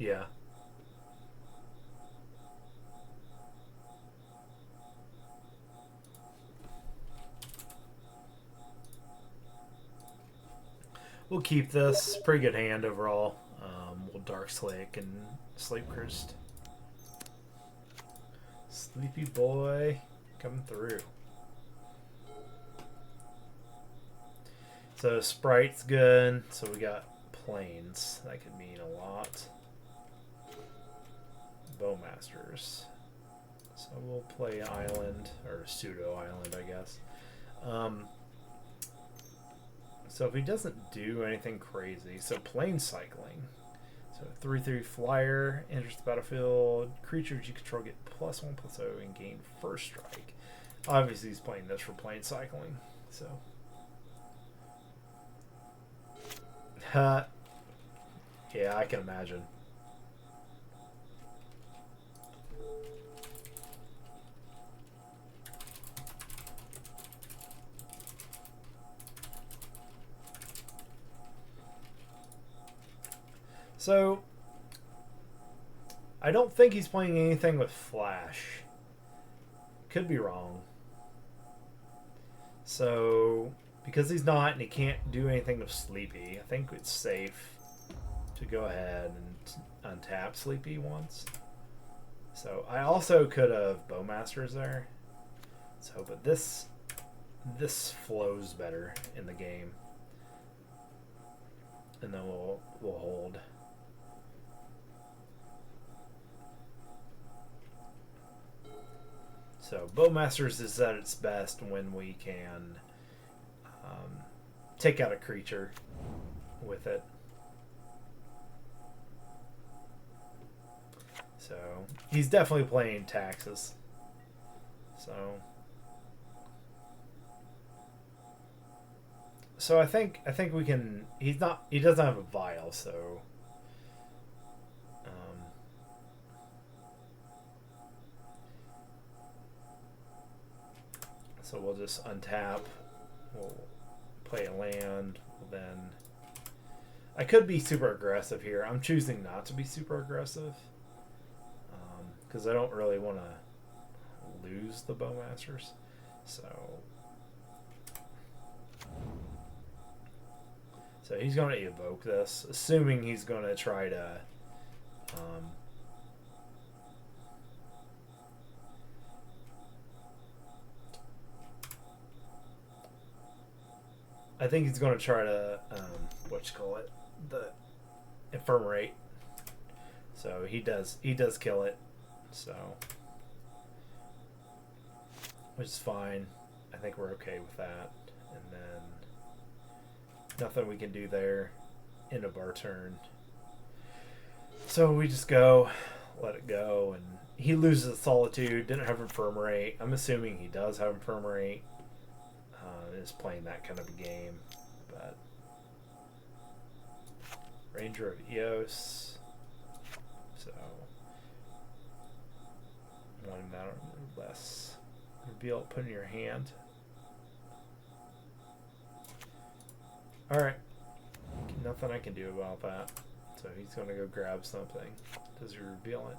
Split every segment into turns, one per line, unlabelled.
Yeah. We'll keep this. Pretty good hand overall. We'll Dark Slake and Sleep Cursed. Sleepy boy coming through. So Sprite's good. So we got Plains. That could mean a lot. Bowmasters. So we'll play Island, or Pseudo Island, I guess. So if he doesn't do anything crazy, so Plane Cycling. So 3/3 flyer, enters the battlefield, creatures you control get +1/+0 and gain first strike. Obviously he's playing this for Plane Cycling, so. Yeah, I can imagine. So, I don't think he's playing anything with Flash. Could be wrong. So, because he's not and he can't do anything with Sleepy, I think it's safe to go ahead and untap Sleepy once. So, I also could have Bowmasters there. So, but this flows better in the game. And then we'll hold. So Bowmasters is at its best when we can take out a creature with it. So he's definitely playing taxes. So I think we can. He doesn't have a vial, so. So we'll just untap. We'll play a land. Then I could be super aggressive here. I'm choosing not to be super aggressive because I don't really want to lose the Bowmasters. So he's going to evoke this, assuming he's going to try to. I think he's going to try to, the Infirmate. So he does kill it. So, which is fine. I think we're okay with that. And then nothing we can do there. End of our turn. So we just go, let it go, and he loses Solitude. Didn't have Infirmate. I'm assuming he does have Infirmate. Is playing that kind of a game, but Ranger of Eos. So one amount or less. Reveal, put in your hand. All right, nothing I can do about that. So he's gonna go grab something. Does he reveal it?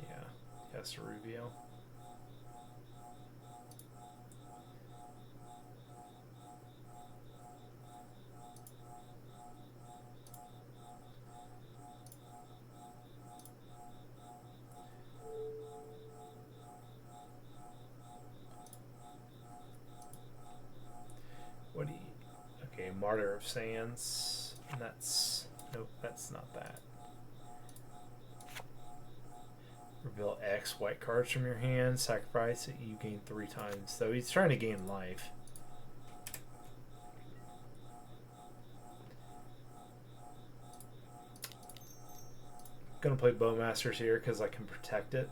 Yeah, he has to reveal. Okay, Martyr of Sands. That's nope, that's not that. Reveal X white cards from your hand, sacrifice it, you gain 3 times. So he's trying to gain life. Gonna play Bowmasters here because I can protect it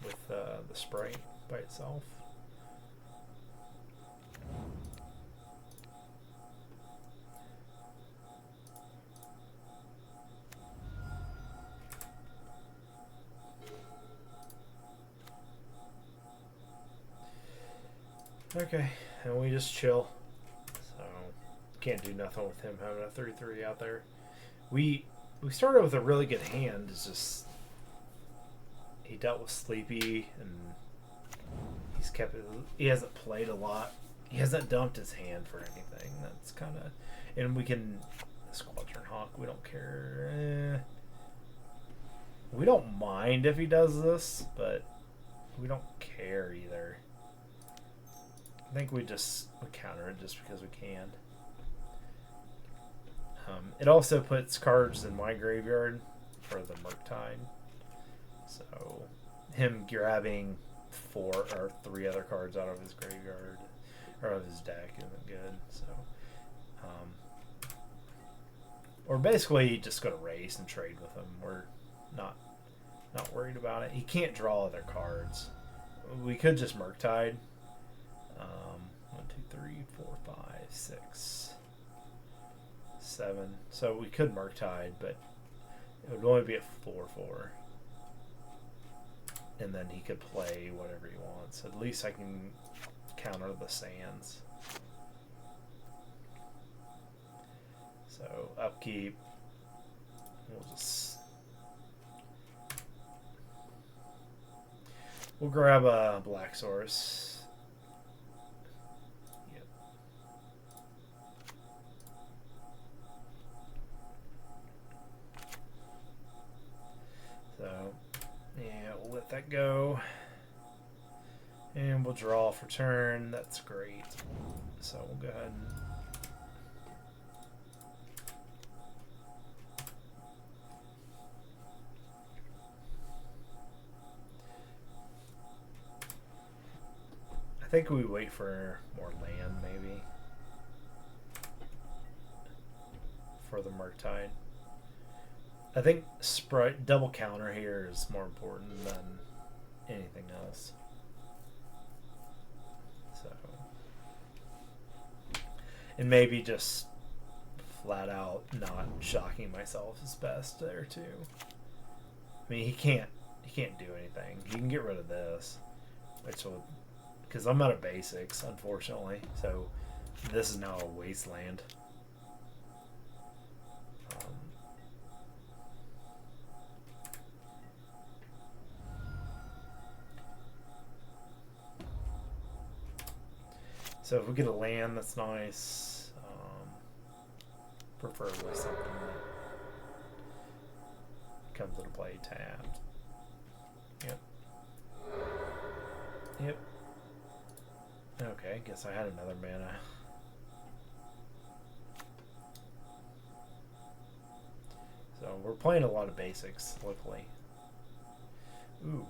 with the Sprite by itself. Okay, and we just chill. So can't do nothing with him having a 3/3 out there. We started with a really good hand. It's just he dealt with Sleepy and he's kept it. He hasn't played a lot. He hasn't dumped his hand for anything. That's kind of, and we can Squadron Hawk. We don't care. We don't mind if he does this, but we don't care either. I think we counter it just because we can. It also puts cards in my graveyard for the Morningtide. So him grabbing 4 or 3 other cards out of his graveyard or of his deck isn't good. So, or basically just go to race and trade with him. We're not worried about it. He can't draw other cards. We could just Morningtide. 1, 2, 3, 4, 5, 6, 7. So we could Morningtide, but it would only be a 4/4. And then he could play whatever he wants. At least I can counter the sands. So upkeep. We'll grab a Black Source. Yep. So yeah, we'll let that go. And we'll draw for turn. That's great. So we'll go ahead and I think we wait for more land maybe for the Morningtide. I think Sprite double counter here is more important than anything else. So, and maybe just flat out not shocking myself is best there too. I mean, he can't do anything. He can get rid of this, which will, because I'm out of basics, unfortunately. So this is now a wasteland. So if we get a land, that's nice. Preferably something that comes into play tapped. Yep. Yep. Okay, guess I had another mana. So we're playing a lot of basics, luckily. Ooh.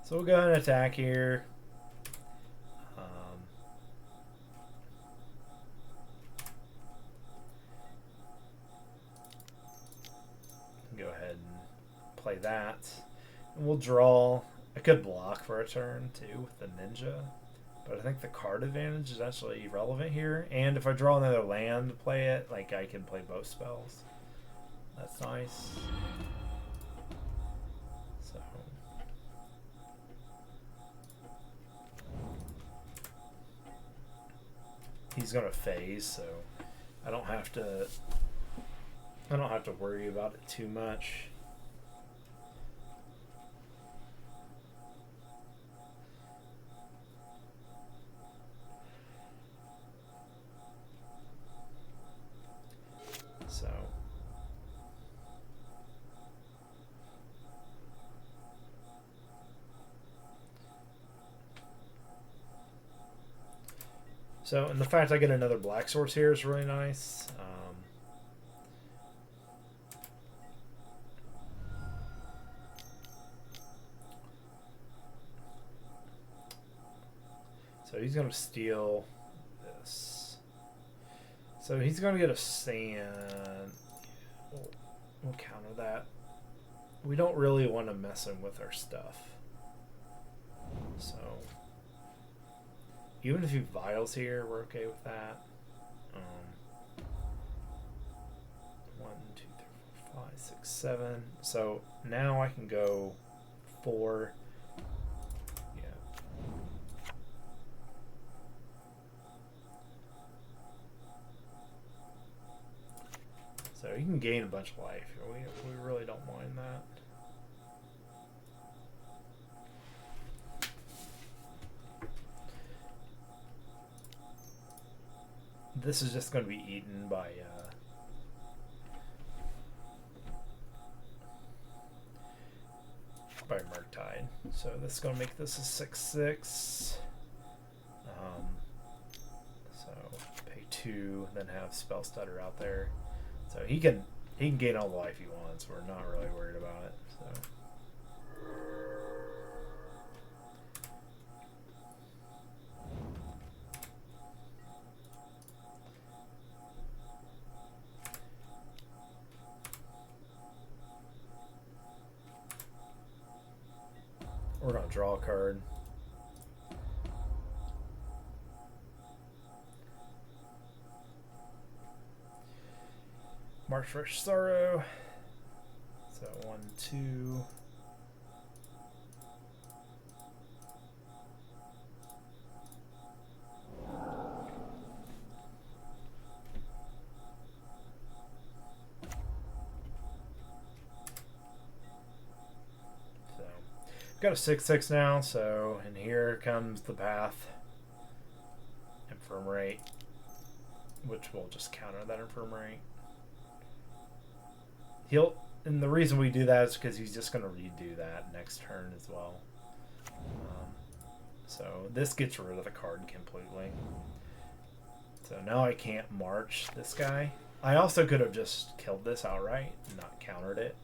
So we'll go ahead and attack here. Go ahead and play that. And we'll draw. I could block for a turn too with the ninja, but I think the card advantage is actually irrelevant here. And if I draw another land to play it, like I can play both spells. That's nice. So he's gonna phase, so I don't have to worry about it too much. So, and the fact I get another Black Source here is really nice. So he's going to steal this. So he's going to get a sand. We'll counter that. We don't really want to mess him with our stuff. So even if he vials here, we're okay with that. 1, 2, 3, 4, 5, 6, 7. So now I can go 4. Yeah. he can gain a bunch of life. We really don't mind that. This is just going to be eaten by Morningtide. So this is going to make this a 6/6. So pay 2, then have Spell Stutter out there. So he can gain all the life he wants. We're not really worried about it. So. We're going to draw a card. March Fresh Sorrow. So 1, 2. Got a 6/6 now, so and here comes the path. Infirmary, which will just counter that Infirmary. And the reason we do that is because he's just going to redo that next turn as well. So this gets rid of the card completely. So now I can't march this guy. I also could have just killed this outright and not countered it.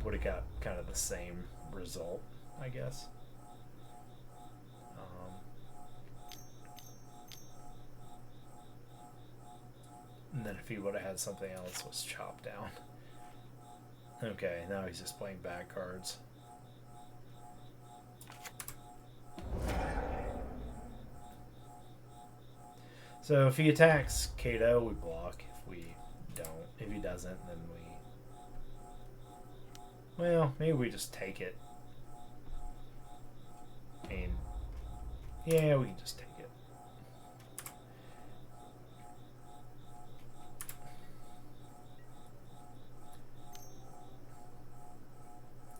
Would have got kind of the same result, I guess. And then if he would have had something else, was chopped down. Okay, now he's just playing bad cards. So if he attacks Kato, we block. If we don't, if he doesn't, then we... Well, maybe we just take it. I mean, yeah, we can just take it.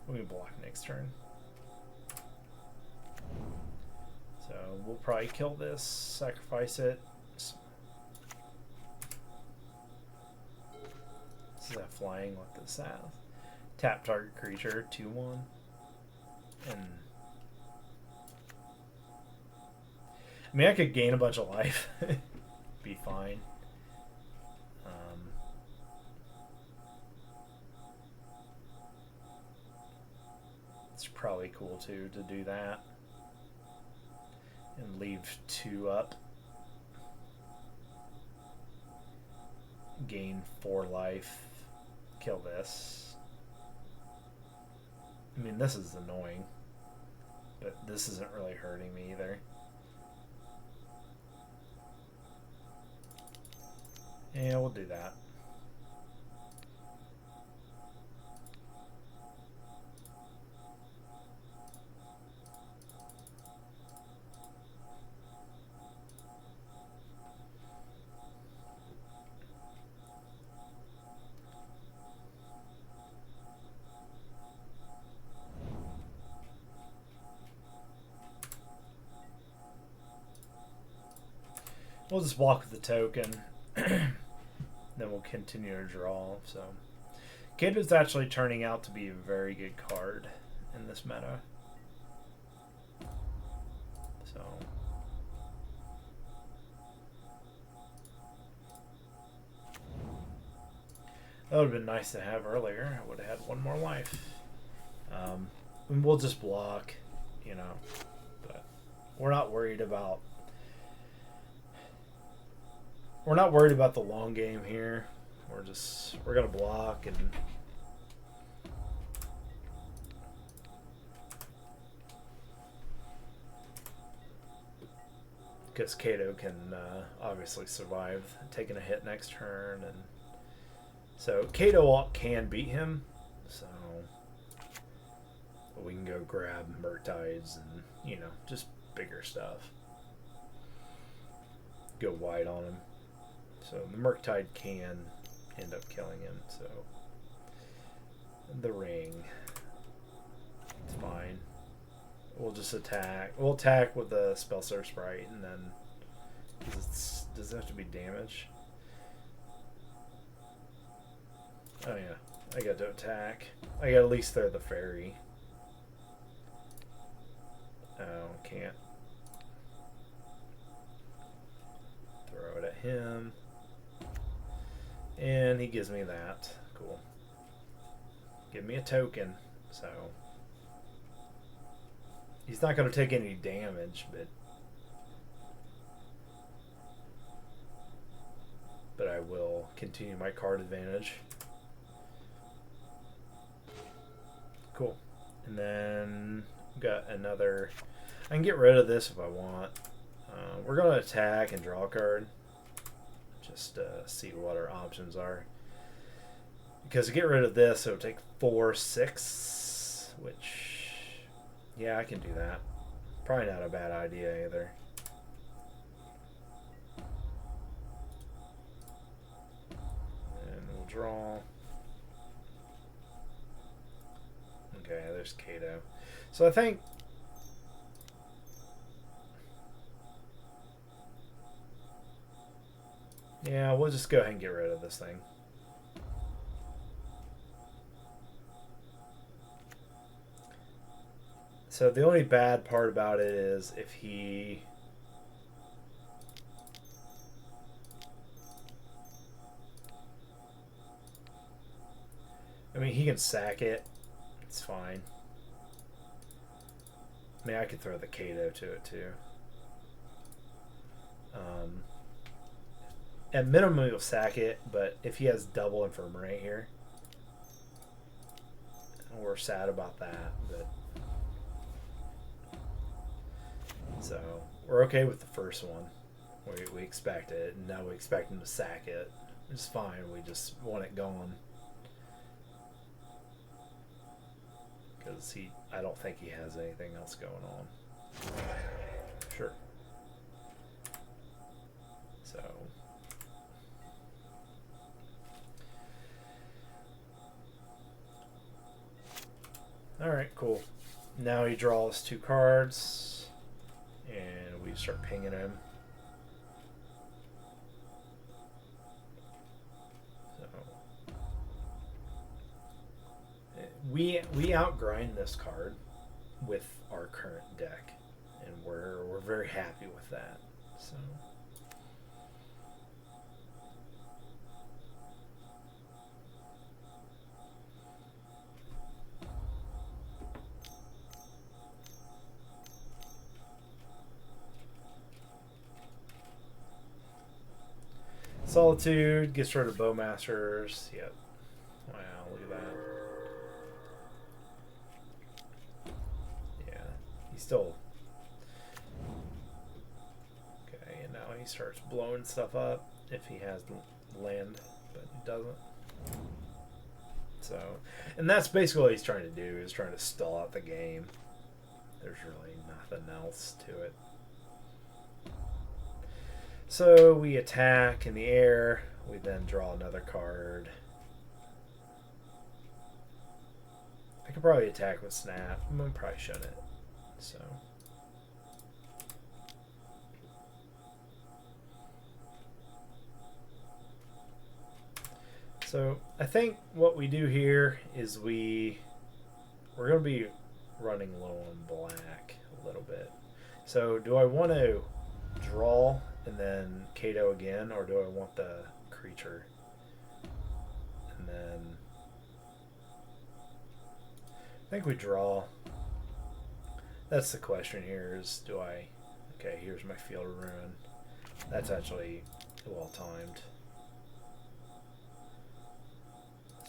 We can block next turn. So we'll probably kill this, sacrifice it. This is that flying with the south. Tap target creature, 2/1. And I mean, I could gain a bunch of life. Be fine. It's probably cool too to do that. And leave 2 up. Gain 4 life. Kill this. I mean, this is annoying, but this isn't really hurting me either. Yeah, we'll do that. We'll just block with the token. Then we'll continue to draw. So Kato's actually turning out to be a very good card in this meta. So that would have been nice to have earlier. I would have had 1 more life. And we'll just block, you know, but we're not worried about the long game here. We're gonna block, and because Kato can obviously survive taking a hit next turn, and so Kato can beat him. So we can go grab Murktides and, you know, just bigger stuff. Go wide on him. So the Murktide can end up killing him. So the ring, it's fine. We'll just attack. We'll attack with the Spellstar Sprite, and then does it have to be damage? Oh yeah, I got to attack. I got to at least throw the Faerie. Oh, can't. Throw it at him. And he gives me that. Cool. Give me a token. So he's not going to take any damage, but I will continue my card advantage. Cool. And then got another. I can get rid of this if I want. We're going to attack and draw a card. Just see what our options are. Because to get rid of this, it would take 4, 6, which, yeah, I can do that. Probably not a bad idea either. And we'll draw. Okay, there's GOTO. So I think yeah, we'll just go ahead and get rid of this thing. So the only bad part about it is if he I mean, he can sack it. It's fine. I mean, I could throw the GOTO to it too. At minimum, he'll sack it, but if he has double Infirmary here, we're sad about that. But so we're okay with the first one. We expect it, and now we expect him to sack it. It's fine. We just want it gone because I don't think he has anything else going on. Sure. So. Alright, cool. Now he draws 2 cards, and we start pinging him. So we outgrind this card with our current deck, and we're very happy with that. So. Solitude gets rid of Bowmasters. Yep. Wow, look at that. Yeah, he's still. Okay, and now he starts blowing stuff up if he has land, but he doesn't. So, and that's basically what he's trying to do, is trying to stall out the game. There's really nothing else to it. So we attack in the air. We then draw another card. I could probably attack with Snap. I probably shouldn't. So I think what we do here is we're going to be running low on black a little bit. So do I want to draw and then GOTO again, or do I want the creature? And then I think we draw. That's the question here, is do I... Okay, here's my Field of Ruin. That's actually well timed.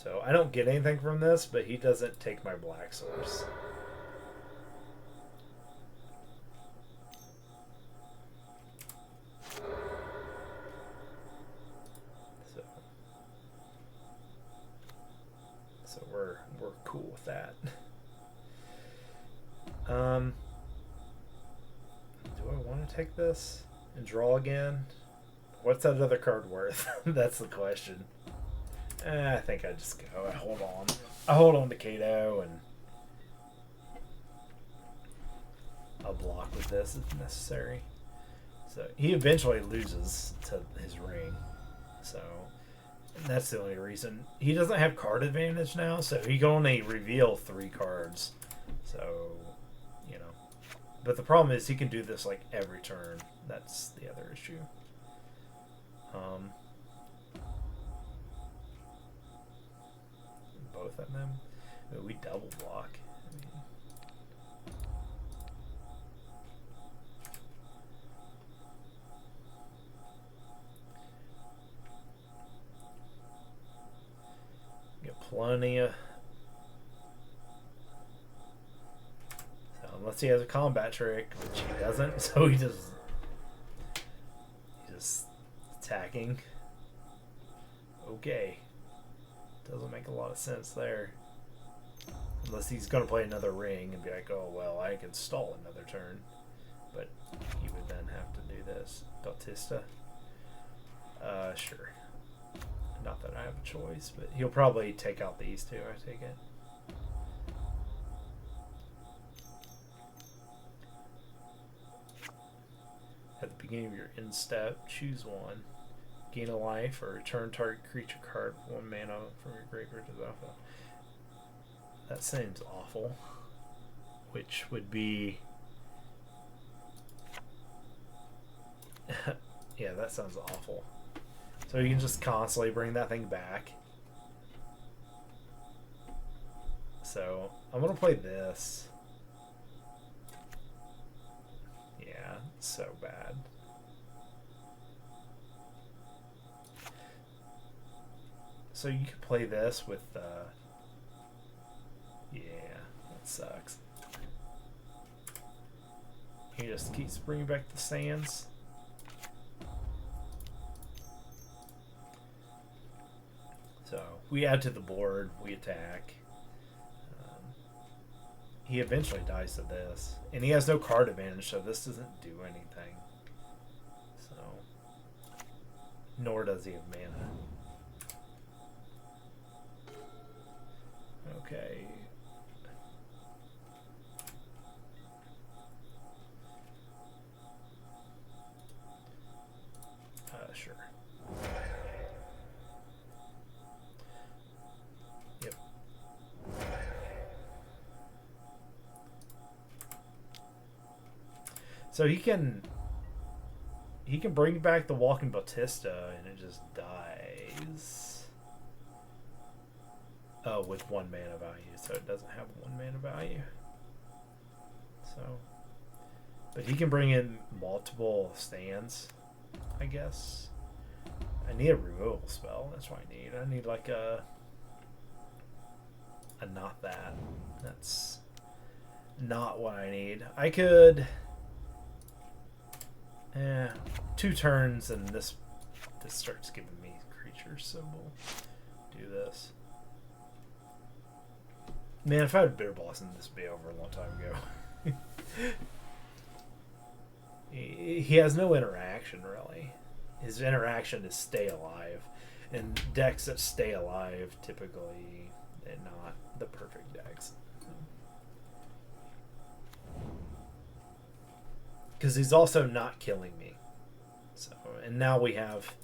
So I don't get anything from this, but he doesn't take my black source. So we're cool with that. Do I want to take this and draw again? What's that other card worth? That's the question. I think I just go. I hold on. I hold on to Kato, and I'll block with this if necessary. So he eventually loses to his ring. So that's the only reason. He doesn't have card advantage now, so he can only reveal 3 cards. So, you know. But the problem is he can do this like every turn. That's the other issue. Both of them. We double block. I mean, get plenty of. So unless he has a combat trick, which he doesn't, so he's just attacking. Okay. Doesn't make a lot of sense there. Unless he's going to play another ring and be like, oh, well, I can stall another turn. But he would then have to do this. Bautista. Sure. Not that I have a choice, but he'll probably take out these two, I take it. At the beginning of your end step, choose one. Gain a life or return target creature card 1 mana from your graveyard to the battlefield. That seems awful. Which would be... yeah, that sounds awful. So you can just constantly bring that thing back. So I'm going to play this. Yeah, so bad. So you could play this with, yeah, that sucks. He just keeps bringing back the sands. So we add to the board, we attack. He eventually dies to this. And he has no card advantage, so this doesn't do anything. So, nor does he have mana. Okay. Sure. Yep. So he can bring back the Walking Bautista and it just dies. Oh, with 1 mana value, so it doesn't have 1 mana value. So, but he can bring in multiple stands, I guess. I need a removal spell. That's what I need. I need like a not that. That's not what I need. I could 2 turns and this starts giving me creatures, so we'll do this. Man, if I had Bitter Blossom, this would be over a long time ago. He has no interaction, really. His interaction is stay alive. And decks that stay alive, typically, they're not the perfect decks. Because he's also not killing me. So, and now we have...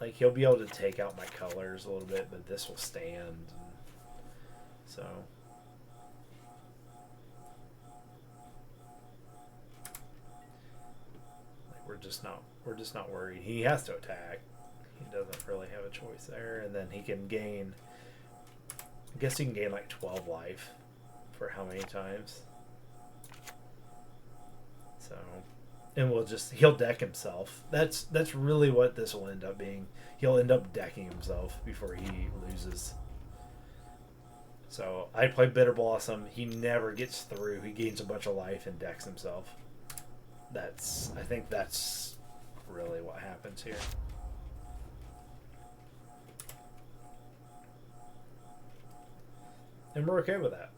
like, he'll be able to take out my colors a little bit, but this will stand. So like we're just not worried. He has to attack. He doesn't really have a choice there, and then he can gain, I guess he can gain like 12 life for how many times. So, and he'll deck himself. That's really what this will end up being. He'll end up decking himself before he loses. So I play Bitter Blossom. He never gets through. He gains a bunch of life and decks himself. I think that's really what happens here. And we're okay with that.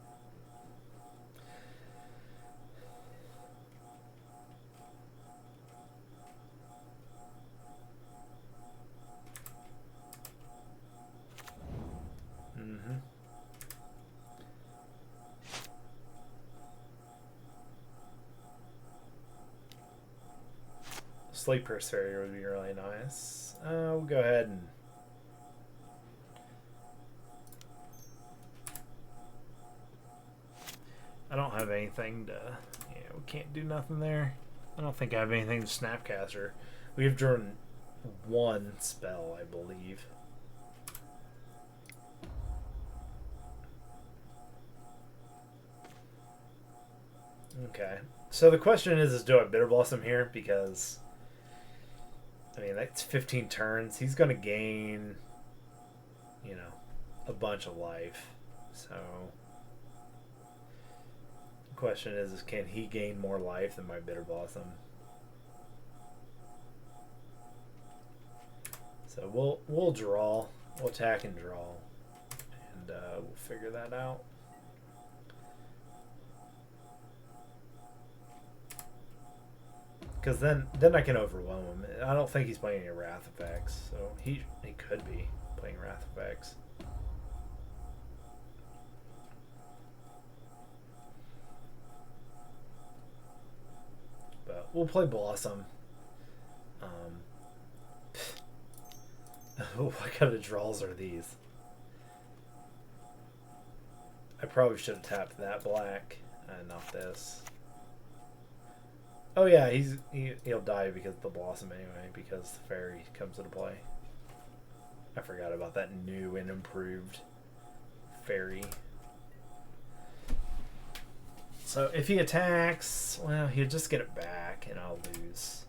Sleeper's Faerie would be really nice. We'll go ahead and... I don't have anything to... Yeah, we can't do nothing there. I don't think I have anything to Snapcaster. We've drawn one spell, I believe. Okay. So the question is do I Bitter Blossom here? Because, I mean, that's 15 turns. He's going to gain, you know, a bunch of life. So, the question is can he gain more life than my Bitter Blossom? So we'll draw. We'll attack and draw. And we'll figure that out. Because then I can overwhelm him. I don't think he's playing any Wrath effects, so he could be playing Wrath effects. But we'll play Blossom. What kind of draws are these? I probably should have tapped that black and not this. Oh yeah, he'll die because of the Blossom anyway, because the Faerie comes into play. I forgot about that new and improved Faerie. So if he attacks, well, he'll just get it back and I'll lose.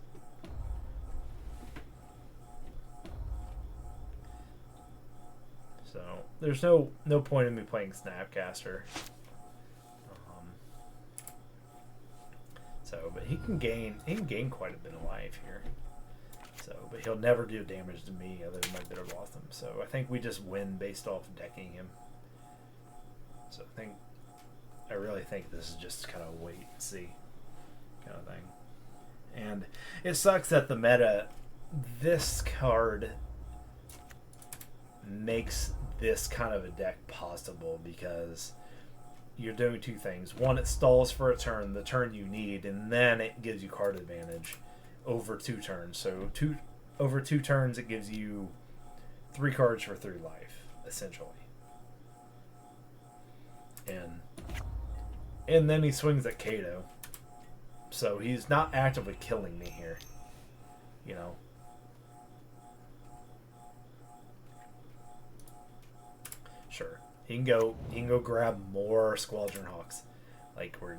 So there's no point in me playing Snapcaster. So, but he can gain quite a bit of life here. So, but he'll never do damage to me other than my Bitter Blossom. So I think we just win based off decking him. So I really think this is just kind of wait and see kind of thing. And it sucks that the meta, this card makes this kind of a deck possible because you're doing two things. One, it stalls for a turn, the turn you need, and then it gives you card advantage over 2 turns. So over 2 turns, it gives you 3 cards for 3 life, essentially. And then he swings at Kato. So he's not actively killing me here. You know. Sure. He can go grab more Squadron Hawks. Like, we're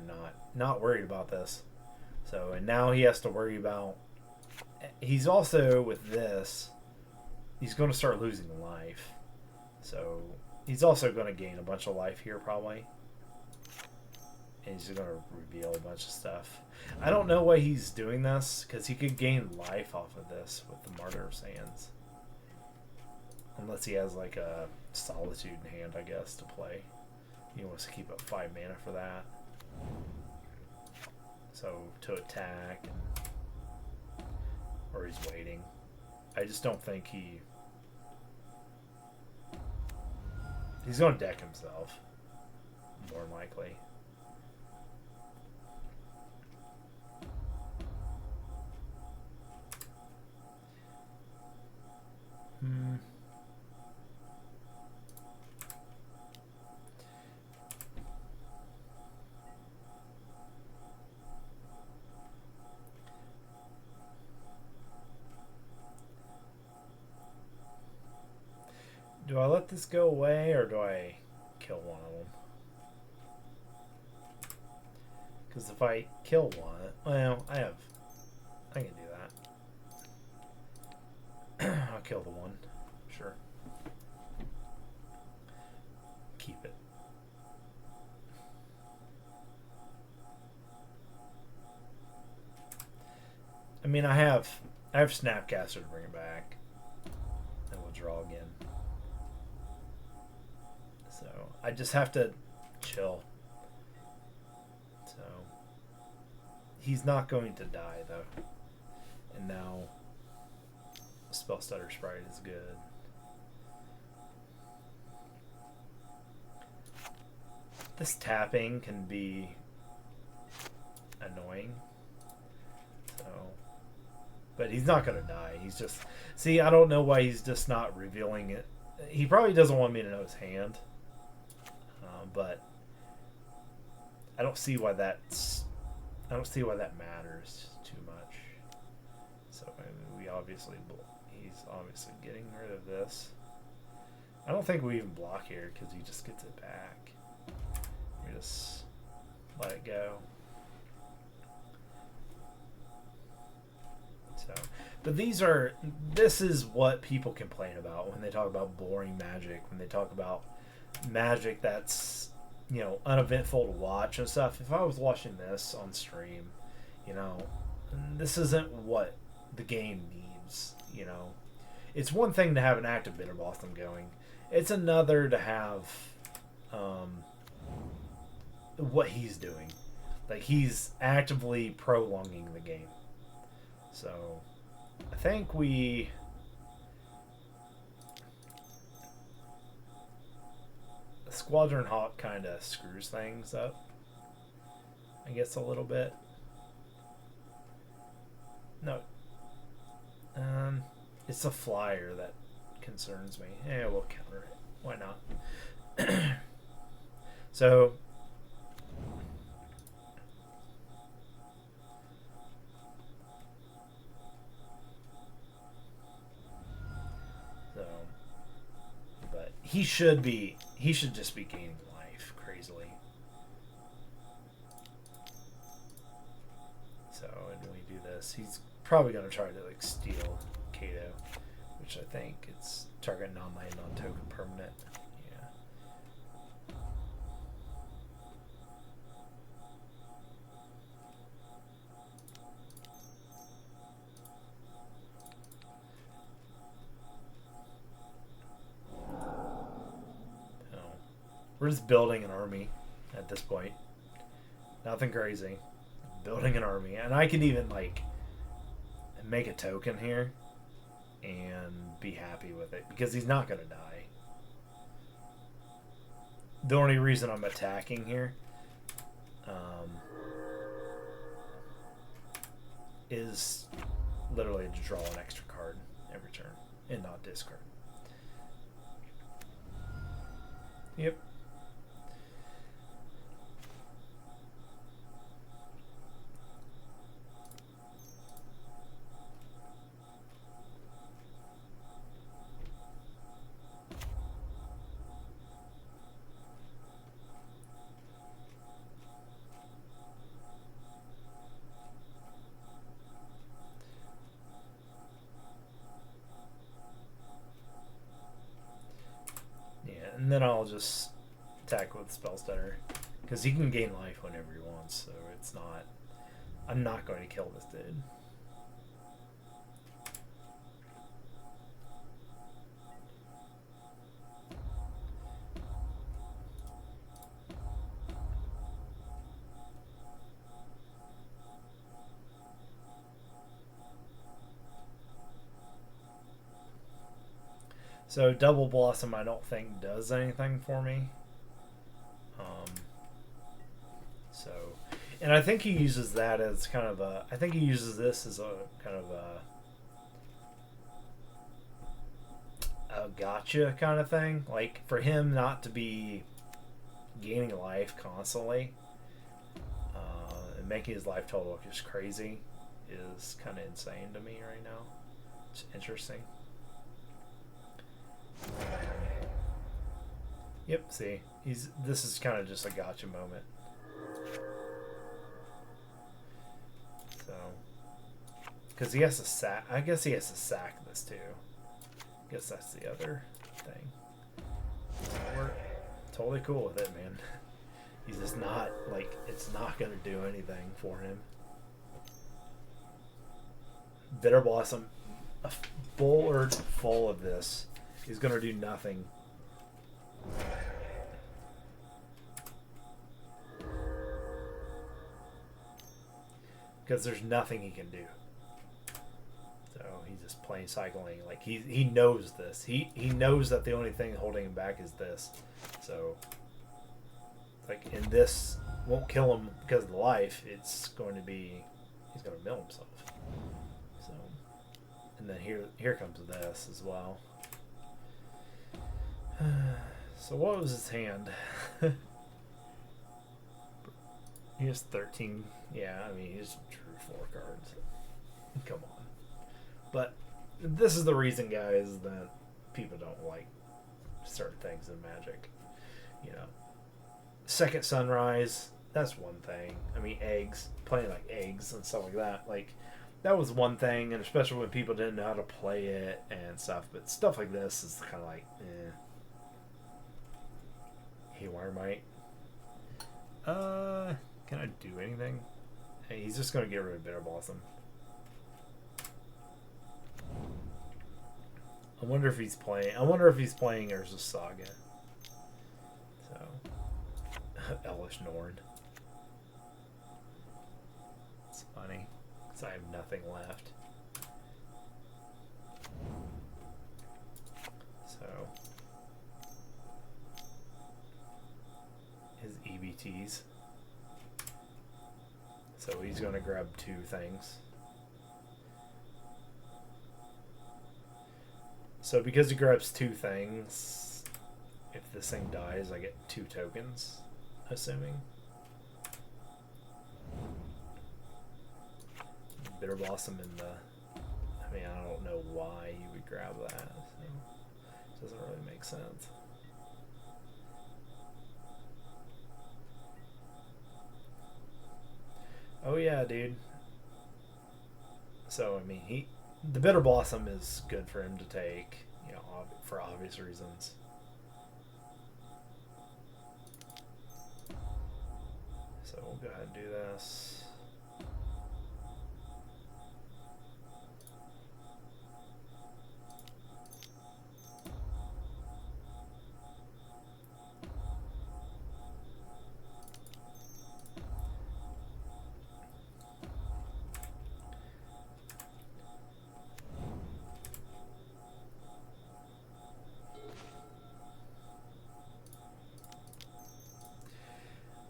not worried about this. So, and now he has to worry about... He's also, with this, he's going to start losing life. So, he's also going to gain a bunch of life here, probably. And he's going to reveal a bunch of stuff. I don't know why he's doing this, because he could gain life off of this with the Martyr of Sands. Unless he has, like, a Solitude in hand, I guess, to play. He wants to keep up 5 mana for that. So, to attack, or he's waiting. I just don't think he's going to deck himself, more than likely. Do I let this go away, or do I kill one of them? Because if I kill one, well, I can do that. I'll kill the one, sure. Keep it. I mean, I have Snapcaster to bring it back, and we'll draw again. So I just have to chill. So he's not going to die though. And now Spellstutter Sprite is good. This tapping can be annoying. So But he's not gonna die. He's just see. I don't know why he's just not revealing it. He probably doesn't want me to know his hand, but I don't see why that's. I don't see why that matters too much. So I mean, he's obviously getting rid of this. I don't think we even block here because he just gets it back. We just let it go. So, but this is what people complain about when they talk about boring Magic, when they talk about Magic that's, you know, uneventful to watch and stuff. If I was watching this on stream, you know, this isn't what the game needs, you know. It's one thing to have an active Bitter Blossom going. It's another to have what he's doing. Like, he's actively prolonging the game. So, I think we... The Squadron Hawk kind of screws things up, I guess, a little bit. No. It's a flyer that concerns me. Yeah, we'll counter it. Why not? So... But he should just be gaining life crazily. So, and when we do this, he's probably going to try to like steal Kato, which I think it's target non-land, non-token permanent. Yeah. We're just building an army at this point. Nothing crazy. Building an army. And I can even, like, make a token here and be happy with it. Because he's not going to die. The only reason I'm attacking here is literally to draw an extra card every turn and not discard. Yep. And then I'll just attack with Spellstutter, because he can gain life whenever he wants, so it's not... I'm not going to kill this dude. So Double Blossom I don't think does anything for me. So, and I think he uses that as kind of a... I think he uses this as a kind of a gotcha kind of thing. Like, for him not to be gaining life constantly and making his life total just crazy is kind of insane to me right now. It's interesting. Yep, see, this is kind of just a gotcha moment. So, because he has to sack, I guess he has to sack this too. I guess that's the other thing. So we're totally cool with it, man. He's just not, like, it's not going to do anything for him. Bitter Blossom, a board full of this is going to do nothing. Because there's nothing he can do. So he's just plain cycling. Like, he knows this. He knows that the only thing holding him back is this. So, like, and this won't kill him because of the life. It's going to be, he's going to mill himself. So then here comes this as well. So what was his hand? He has 13. Yeah, I mean, he just drew 4 cards. Come on. But this is the reason, guys, that people don't like certain things in Magic. You know, second sunrise, that's one thing. I mean, eggs, playing like eggs and stuff like that. Like, that was one thing, and especially when people didn't know how to play it and stuff. But stuff like this is kind of like, eh. Haywire Might. Can I do anything? Hey, he's just going to get rid of Bitter Blossom. I wonder if he's playing Urza's Saga. So, Elvish Norn. It's funny, because I have nothing left. So, his EBTs. So he's going to grab 2 things. So because he grabs 2 things, if this thing dies, I get 2 tokens, assuming. Bitter Blossom in the... I mean, I don't know why you would grab that. So it doesn't really make sense. Oh yeah, dude. So I mean, the Bitter Blossom is good for him to take, you know, for obvious reasons. So we'll go ahead and do this.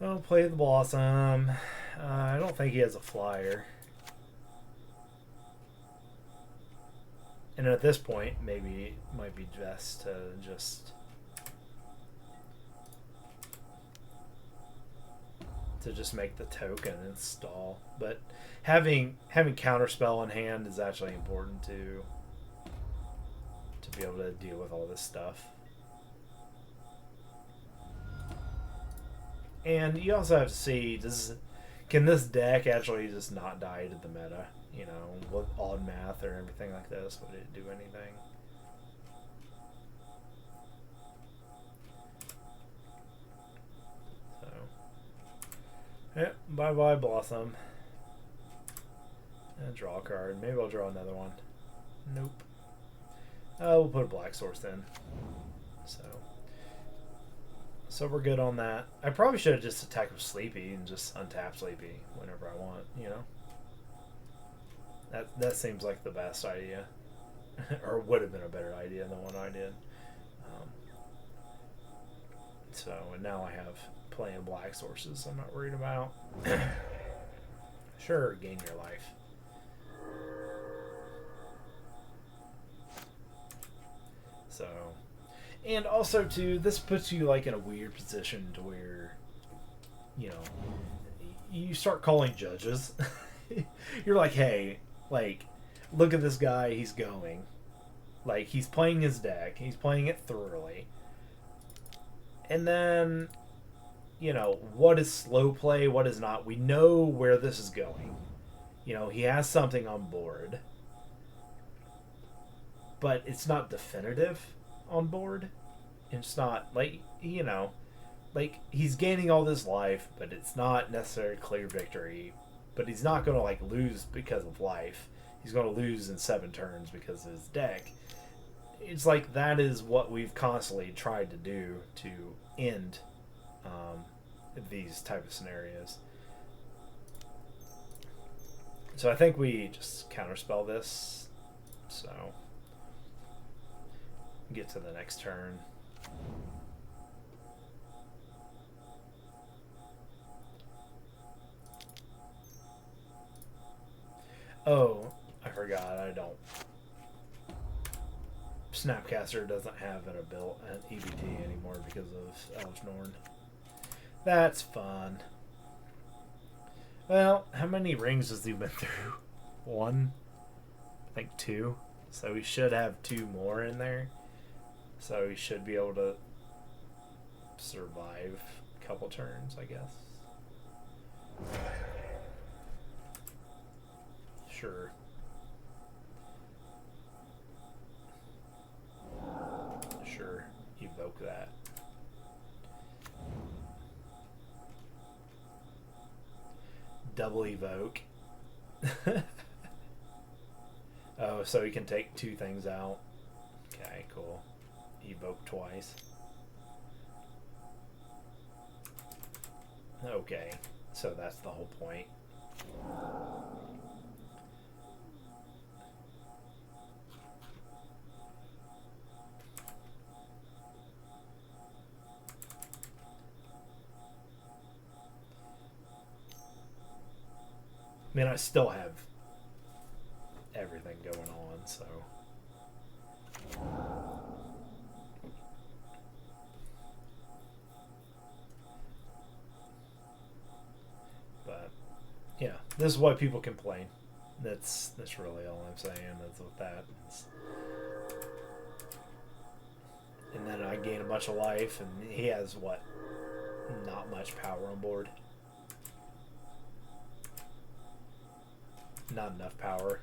I'll play the Blossom. I don't think he has a flyer. And at this point, maybe it might be best to just make the token and stall. But having counterspell in hand is actually important to be able to deal with all this stuff. And you also have to see, can this deck actually just not die to the meta? You know, with odd math or everything like this, would it do anything? So, yeah, bye-bye Blossom. And draw a card. Maybe I'll draw another one. Nope. We'll put a black source in. So we're good on that. I probably should have just attacked with Sleepy and just untap Sleepy whenever I want, you know? That seems like the best idea. Or would have been a better idea than the one I did. And now I have plenty of black sources I'm not worried about. Sure, gain your life. So... And also, too, this puts you, like, in a weird position to where, you know, you start calling judges. You're like, hey, like, look at this guy, he's going. Like, he's playing his deck. He's playing it thoroughly. And then, you know, what is slow play, what is not. We know where this is going. You know, he has something on board. But it's not definitive on board. It's not like, you know, like he's gaining all this life, but it's not necessarily clear victory. But he's not going to like lose because of life. He's going to lose in 7 turns because of his deck. It's like that is what we've constantly tried to do to end these type of scenarios. So I think we just counterspell this. So get to the next turn. Oh, I forgot. I don't Snapcaster doesn't have an EBT anymore because of Elf Norn. That's fun. Well, how many rings has he been through? 1? I think 2. So we should have 2 more in there. So we should be able to survive a couple turns, I guess. Sure. Sure. Evoke that. Double evoke. Oh, so he can take 2 things out. Okay, cool. Evoke twice. Okay, so that's the whole point. I mean, I still have everything going on, so. But yeah, this is why people complain. That's really all I'm saying. That's what that is. And then I gain a bunch of life, and he has what? Not much power on board. Not enough power.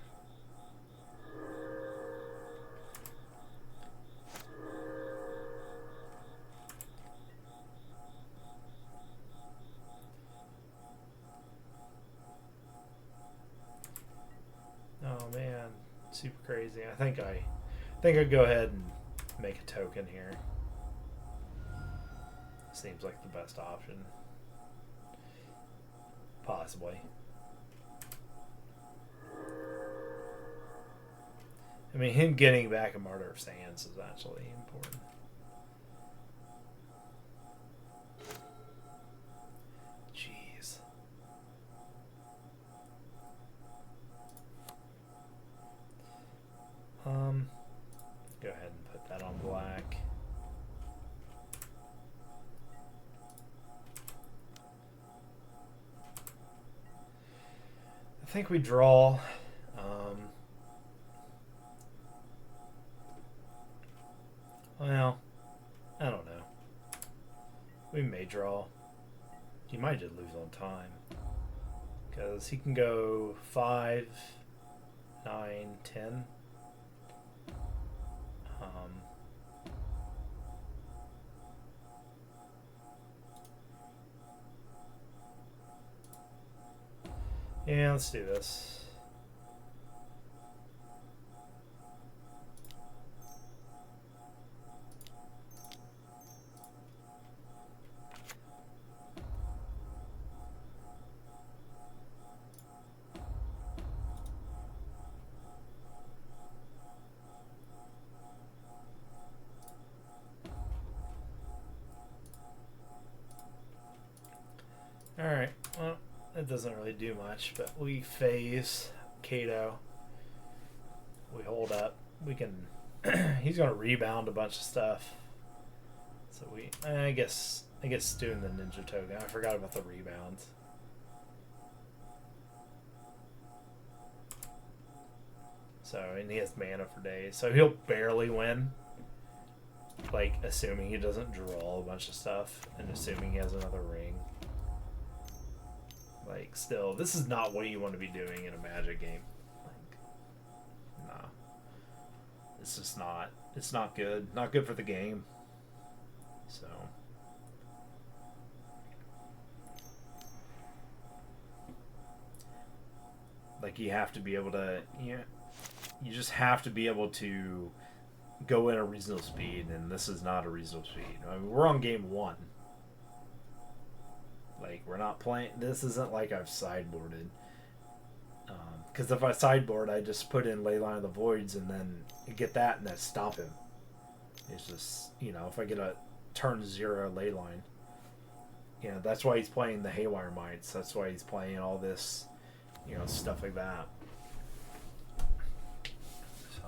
Oh man, super crazy. I think I'd go ahead and make a token here. Seems like the best option. Possibly. I mean, him getting back a Martyr of Sands is actually important. Jeez. Go ahead and put that on black. I think we draw. Well, I don't know. We may draw. He might just lose on time. Because he can go 5, 9, 10. Yeah, let's do this. Alright, well, that doesn't really do much, but we phase Kato. We hold up. We can... he's going to rebound a bunch of stuff. So we... I guess doing the ninja token. I forgot about the rebounds. So, and he has mana for days. So he'll barely win. Like, assuming he doesn't draw a bunch of stuff. And assuming he has another ring. Like, still, this is not what you want to be doing in a Magic game. Like, nah. It's just not. It's not good. Not good for the game. So. Like, you have to be able to... You just have to be able to go in a reasonable speed, and this is not a reasonable speed. I mean, we're on game 1. Like, we're not playing... This isn't like I've sideboarded. Because if I sideboard, I just put in Leyline of the Voids and then get that and then stop him. It's just, you know, if I get a turn 0 Leyline. You know, that's why he's playing the Haywire Mites. That's why he's playing all this, you know, stuff like that. So...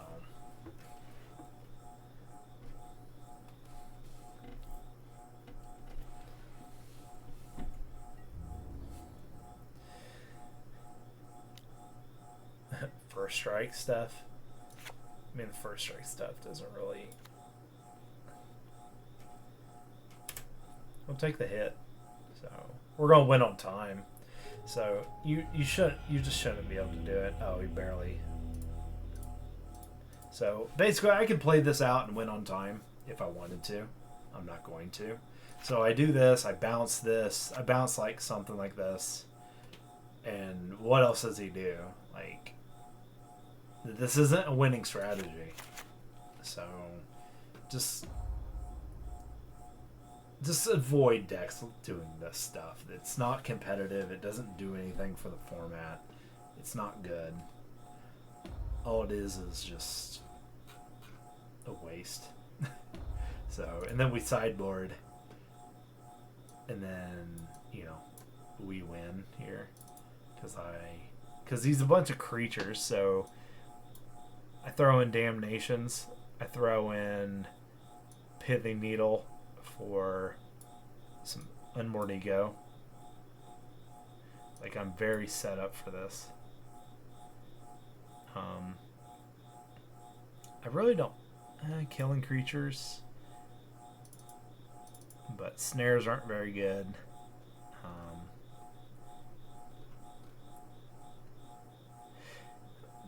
first strike stuff. I mean, the first strike stuff doesn't really... We'll take the hit. So we're gonna win on time. So you just shouldn't be able to do it. Oh, he barely. So basically, I could play this out and win on time if I wanted to. I'm not going to. So I do this. I bounce this. I bounce like something like this. And what else does he do? Like, this isn't a winning strategy. So just avoid decks doing this stuff. It's not competitive. It doesn't do anything for the format. It's not good. All it is just a waste. So, and then we sideboard. And then, you know, we win here. Because he's a bunch of creatures, so I throw in Damnations. I throw in Pithing Needle for some Unmoored Ego. Like, I'm very set up for this. I really don't... killing creatures. But snares aren't very good.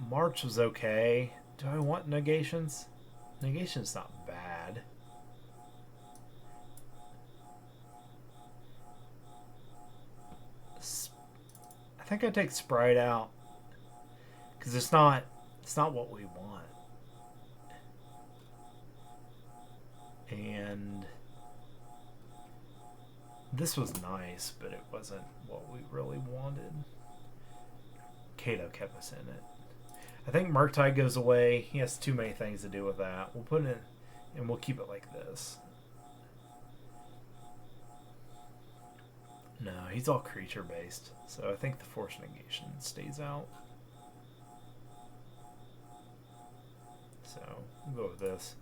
March was okay. Do I want negations? Negation's not bad. I think I take Sprite out because it's not what we want. And this was nice, but it wasn't what we really wanted. Kato kept us in it. I think Morningtide goes away. He has too many things to do with that. We'll put it in, and we'll keep it like this. No, he's all creature based, so I think the force negation stays out. So we'll go with this.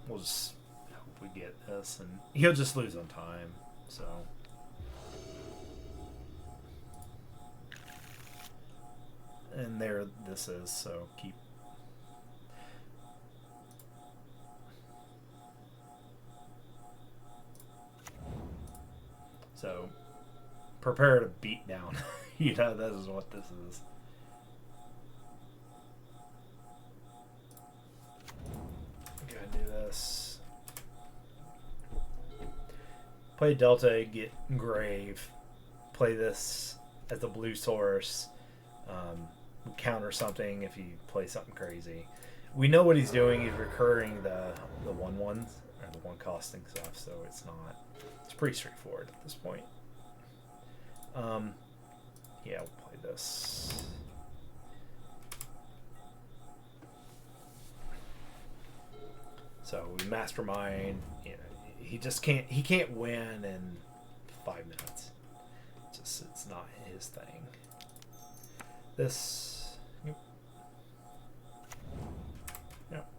We'll just hope we get this, and he'll just lose on time. So. And there this is, so keep. So prepare to beat down. You know, that is what this is. Go ahead and do this. Play Delta, get Grave. Play this as a blue source. Counter something if you play something crazy. We know what he's doing. He's recurring the 1/1s or the 1 costing stuff, so it's pretty straightforward at this point. Yeah, we'll play this. So we mastermind. You know, he can't win in 5 minutes. It's not his thing. This. Yep.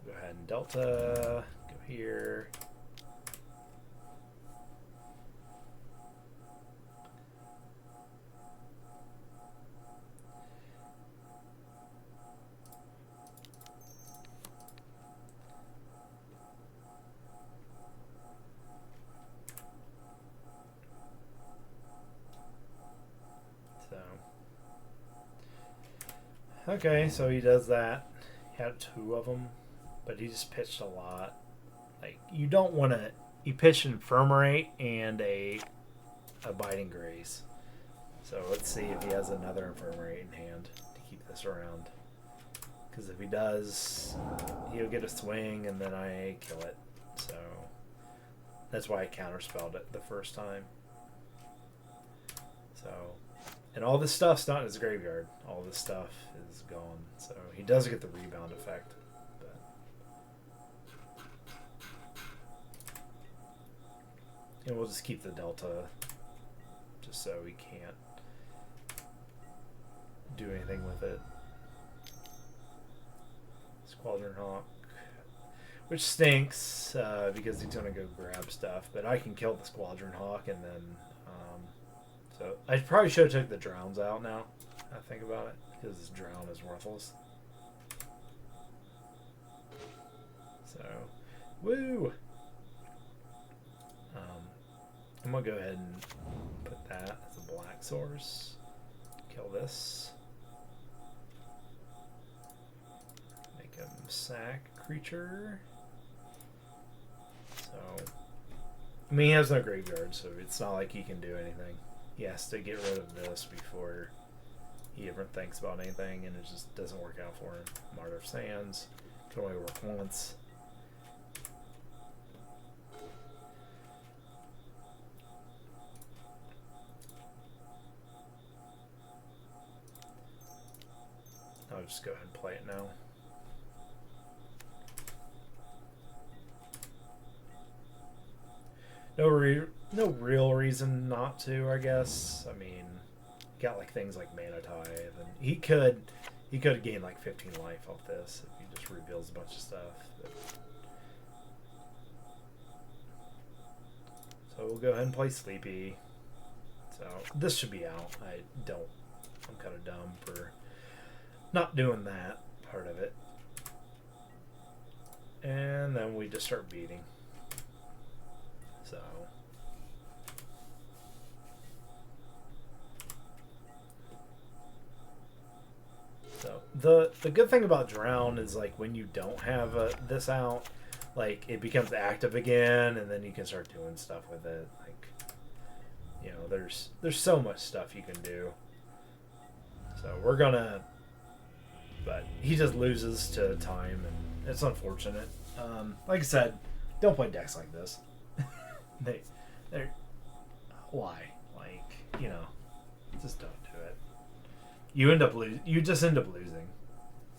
Go ahead and Delta. Go here. Okay, so he does that. He had 2 of them, but he just pitched a lot. Like, you don't want to... He pitched Infirmary and a Abiding Grace. So let's see if he has another Infirmary in hand to keep this around. Because if he does, he'll get a swing and then I kill it. So that's why I counterspelled it the first time. So... And all this stuff's not in his graveyard. All this stuff is gone. So he does get the rebound effect. But and we'll just keep the Delta just so we can't do anything with it. Squadron Hawk. Which stinks because he's going to go grab stuff. But I can kill the Squadron Hawk and then... So I probably should have took the Drowns out now. I think about it, because drown is worthless. So, woo! I'm gonna go ahead and put that as a black source. Kill this. Make him sack creature. So, I mean, he has no graveyard, so it's not like he can do anything. He has to get rid of this before he ever thinks about anything, and it just doesn't work out for him. Martyr of Sands can only work once. I'll just go ahead and play it now. No real reason not to, I guess. I mean, got like things like Mana Tithe, and he could have gained like 15 life off this if he just reveals a bunch of stuff. But... So we'll go ahead and play Sleepy. So this should be out. I'm kind of dumb for not doing that part of it. And then we just start beating. So the good thing about Drown is like when you don't have this out, like it becomes active again, and then you can start doing stuff with it. Like, you know, there's so much stuff you can do. So we're gonna, but he just loses to time, and it's unfortunate. Like I said, don't play decks like this. They're why? Like, you know, just don't do it. You just end up losing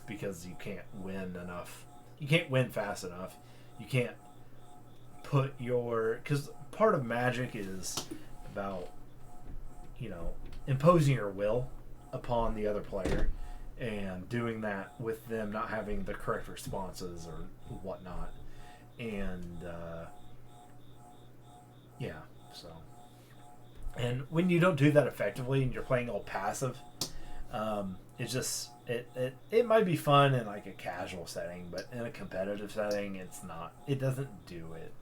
because you can't win enough. You can't win fast enough. You can't put your, because part of Magic is about, you know, imposing your will upon the other player and doing that with them not having the correct responses or whatnot. And yeah, so, and when you don't do that effectively and you're playing all passive, it's just it might be fun in like a casual setting, but in a competitive setting, it's not. It doesn't do it.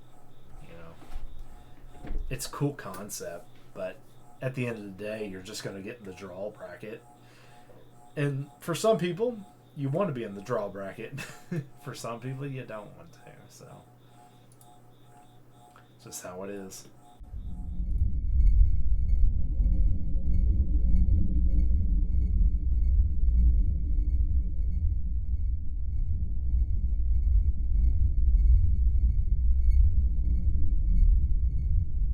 You know, it's a cool concept, but at the end of the day, you're just going to get in the draw bracket. And for some people, you want to be in the draw bracket. For some people, you don't want to. So, it's just how it is.